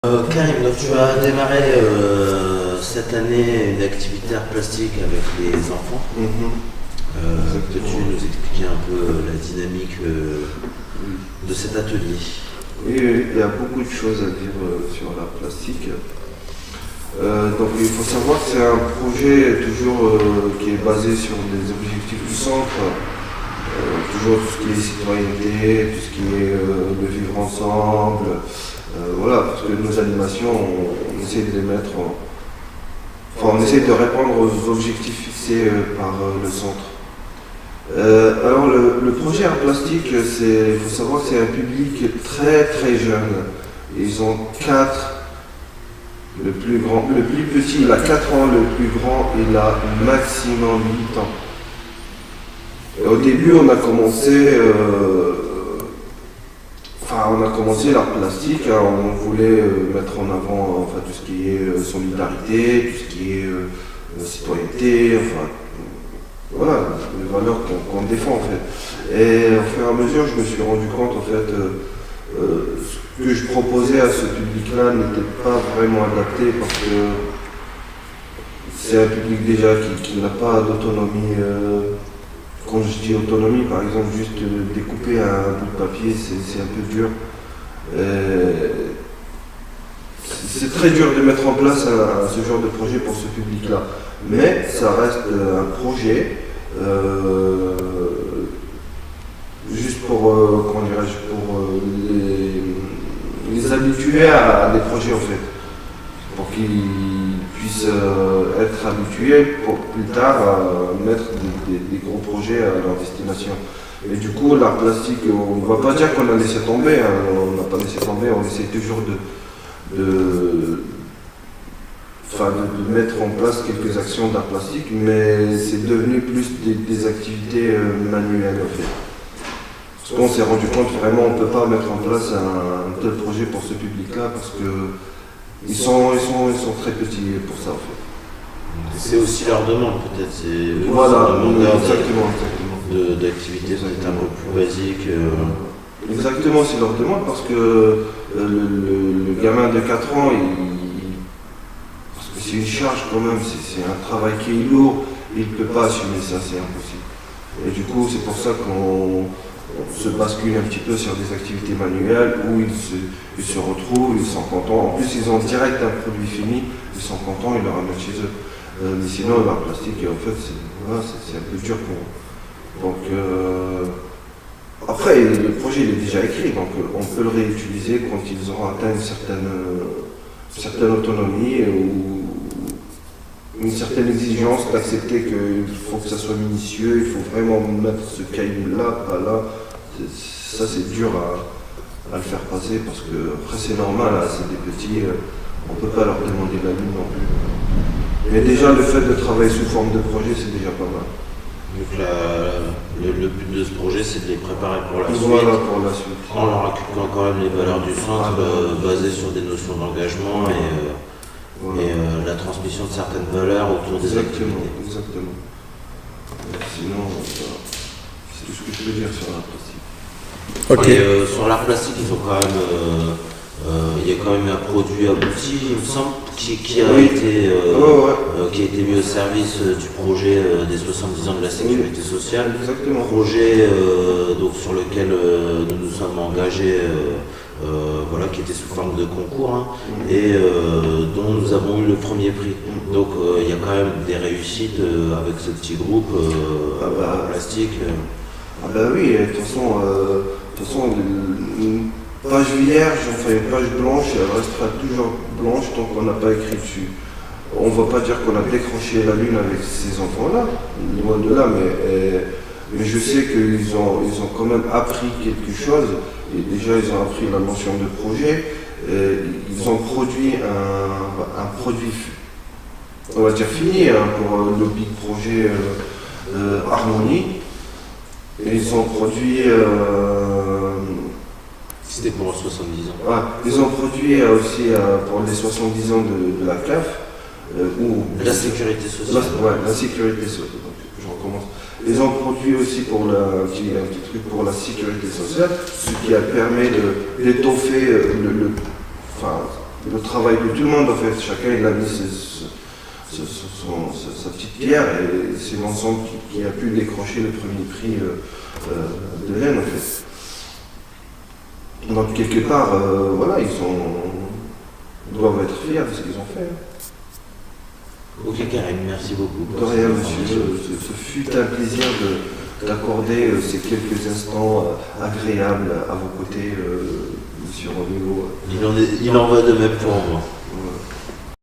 Karim, donc tu as démarré cette année une activité art plastique avec les enfants. Peux-tu nous expliquer un peu la dynamique de cet atelier? Oui, oui, il y a beaucoup de choses à dire sur l'art plastique. Donc il faut savoir que c'est un projet toujours qui est basé sur des objectifs du centre, toujours tout ce qui est citoyenneté, tout ce qui est le vivre ensemble. Voilà, parce que nos animations, on essaie de les mettre enfin, on essaie de répondre aux objectifs fixés par le centre. Alors le projet art plastique, il faut savoir que c'est un public très très jeune. Ils ont 4, le plus petit il a 4 ans, le plus grand il a maximum 8 ans. Et au début on a commencé l'art plastique, hein, on voulait mettre en avant tout ce qui est solidarité, tout ce qui est citoyenneté, voilà, les valeurs qu'on défend en fait. Et au fur et à mesure, je me suis rendu compte en fait, ce que je proposais à ce public-là n'était pas vraiment adapté parce que c'est un public déjà qui n'a pas d'autonomie. Quand je dis autonomie, par exemple, juste découper un bout de papier, c'est un peu dur. C'est très dur de mettre en place ce genre de projet pour ce public-là. Mais ça reste un projet juste pour, les habituer à des projets en fait. Pour qu'ils puissent être habitués pour plus tard à mettre des gros projets à leur destination. Et du coup, l'art plastique, on ne va pas dire qu'on a laissé tomber, hein, on n'a pas laissé tomber, on essaie toujours de mettre en place quelques actions d'art plastique, mais c'est devenu plus des activités manuelles en fait. Parce qu'on s'est rendu compte vraiment on ne peut pas mettre en place un tel projet pour ce public-là parce que ils sont très petits pour ça en fait. C'est aussi leur demande peut-être, c'est voilà, exactement. D'activités peut-être un peu plus basiques. Exactement, c'est leur demande parce que le gamin de 4 ans, parce que c'est une charge quand même, c'est un travail qui est lourd, il ne peut pas assumer ça, c'est impossible. Et du coup, c'est pour ça qu'on se bascule un petit peu sur des activités manuelles où ils se retrouvent, ils sont contents. En plus, ils ont direct un produit fini, ils sont contents, ils le ramènent chez eux. Mais sinon, l'art plastique, en fait, c'est un peu dur pour eux. Donc, après, le projet il est déjà écrit, donc on peut le réutiliser quand ils auront atteint une certaine autonomie ou une certaine exigence d'accepter qu'il faut que ça soit minutieux, il faut vraiment mettre ce caillou là, pas là. Ça c'est dur à le faire passer parce que après c'est normal, hein, c'est des petits, on ne peut pas leur demander la lune non plus. Mais déjà le fait de travailler sous forme de projet c'est déjà pas mal. Donc le but de ce projet c'est de les préparer pour la suite. Voilà, pour la suite. En leur inculquant quand même les valeurs du centre basées sur des notions d'engagement et la transmission de certaines valeurs autour des activités. Exactement. Sinon, c'est tout ce que je peux dire sur l'art plastique. Okay. Et sur l'art plastique, il faut quand même, il y a quand même un produit abouti, il me semble, qui a été mis au service du projet des 70 ans de la sécurité sociale. Exactement. Projet donc, sur lequel nous nous sommes engagés. Qui était sous forme de concours et dont nous avons eu le premier prix. Donc il y a quand même des réussites avec ce petit groupe plastique. Ah bah oui, de toute façon, une page vierge, enfin une page blanche, elle restera toujours blanche tant qu'on n'a pas écrit dessus. On ne va pas dire qu'on a décroché la lune avec ces enfants-là, loin de là, mais je sais qu'ils ont quand même appris quelque chose. Et déjà, ils ont appris la notion de projet. Ils ont produit un produit, on va dire fini, pour le big projet Harmonie. Et ils ont produit. C'était pour 70 ans. Ils ont produit aussi pour les 70 ans de la CAF. La sécurité sociale. La sécurité sociale. Donc, je recommence. Ils ont produit aussi pour un petit truc pour la sécurité sociale, ce qui a permis d'étoffer le travail de tout le monde en fait. Chacun il a mis sa petite pierre et c'est l'ensemble qui a pu décrocher le premier prix de l'Aisne en fait. Donc quelque part, voilà, ils doivent être fiers de ce qu'ils ont fait. Ok Karim, merci beaucoup. De rien monsieur, ce fut un plaisir d'accorder ces quelques instants agréables à vos côtés, monsieur Roméo. Il en va de même pour moi. Voilà.